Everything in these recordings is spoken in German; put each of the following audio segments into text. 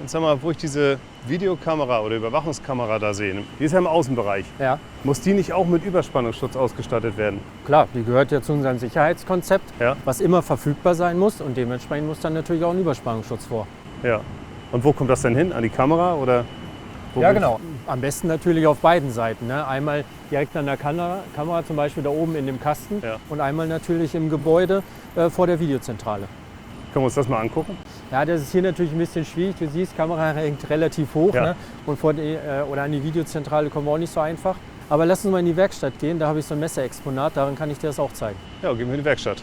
Jetzt sag mal, wo ich diese Videokamera oder Überwachungskamera da sehe, die ist ja im Außenbereich. Ja, Muss die nicht auch mit Überspannungsschutz ausgestattet werden? klar, die gehört ja zu unserem Sicherheitskonzept, Ja. was immer verfügbar sein muss und dementsprechend muss dann natürlich auch ein Überspannungsschutz vor. Ja. Und wo kommt das denn hin? An die Kamera oder? wo Ja, wird- genau. Am besten natürlich auf beiden Seiten. Ne? Einmal direkt an der Kamera, zum Beispiel da oben in dem Kasten, Ja. und einmal natürlich im Gebäude vor der Videozentrale. Können wir uns das mal angucken? Ja, das ist hier natürlich ein bisschen schwierig. Du siehst, Kamera hängt relativ hoch, Ja. ne? Und oder an die Videozentrale kommen wir auch nicht so einfach. Aber lass uns mal in die Werkstatt gehen, da habe ich so ein Messeexponat, daran kann ich dir das auch zeigen. Ja, gehen wir in die Werkstatt.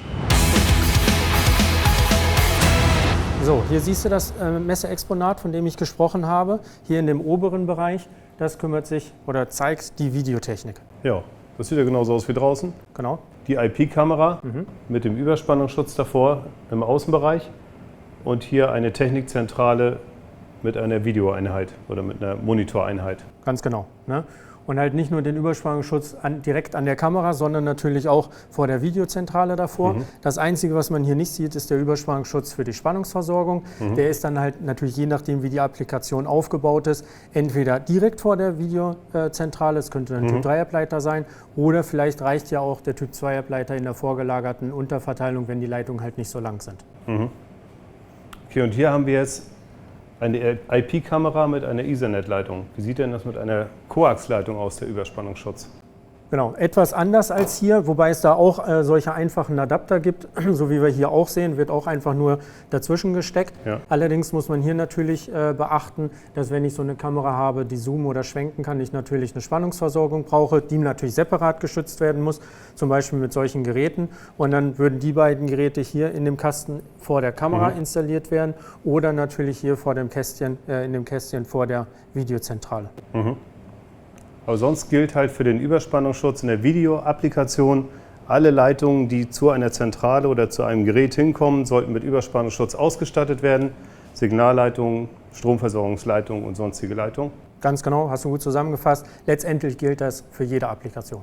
So, hier siehst du das Messeexponat, von dem ich gesprochen habe. Hier in dem oberen Bereich, das kümmert sich oder zeigt die Videotechnik. Ja, das sieht ja genauso aus wie draußen. Genau. Die IP-Kamera mit dem Überspannungsschutz davor im Außenbereich und hier eine Technikzentrale mit einer Videoeinheit oder mit einer Monitoreinheit. Ganz genau. Ne? Und halt nicht nur den Überspannungsschutz direkt an der Kamera, sondern natürlich auch vor der Videozentrale davor. Das Einzige, was man hier nicht sieht, ist der Überspannungsschutz für die Spannungsversorgung. Der ist dann halt natürlich, je nachdem wie die Applikation aufgebaut ist, entweder direkt vor der Videozentrale, es könnte ein Typ 3-Ableiter sein, oder vielleicht reicht ja auch der Typ 2-Ableiter in der vorgelagerten Unterverteilung, wenn die Leitungen halt nicht so lang sind. Okay, und hier haben wir jetzt eine IP-Kamera mit einer Ethernet-Leitung. Wie sieht denn das mit einer Koax-Leitung aus, der Überspannungsschutz? Genau, etwas anders als hier, wobei es da auch solche einfachen Adapter gibt, so wie wir hier auch sehen, wird auch einfach nur dazwischen gesteckt. Ja. Allerdings muss man hier natürlich beachten, dass wenn ich so eine Kamera habe, die zoomen oder schwenken kann, ich natürlich eine Spannungsversorgung brauche, die natürlich separat geschützt werden muss, zum Beispiel mit solchen Geräten. Und dann würden die beiden Geräte hier in dem Kasten vor der Kamera installiert werden oder natürlich hier vor dem Kästchen, in dem Kästchen vor der Videozentrale. Aber sonst gilt halt für den Überspannungsschutz in der Videoapplikation, alle Leitungen, die zu einer Zentrale oder zu einem Gerät hinkommen, sollten mit Überspannungsschutz ausgestattet werden. Signalleitungen, Stromversorgungsleitungen und sonstige Leitungen. Ganz genau, hast du gut zusammengefasst. Letztendlich gilt das für jede Applikation.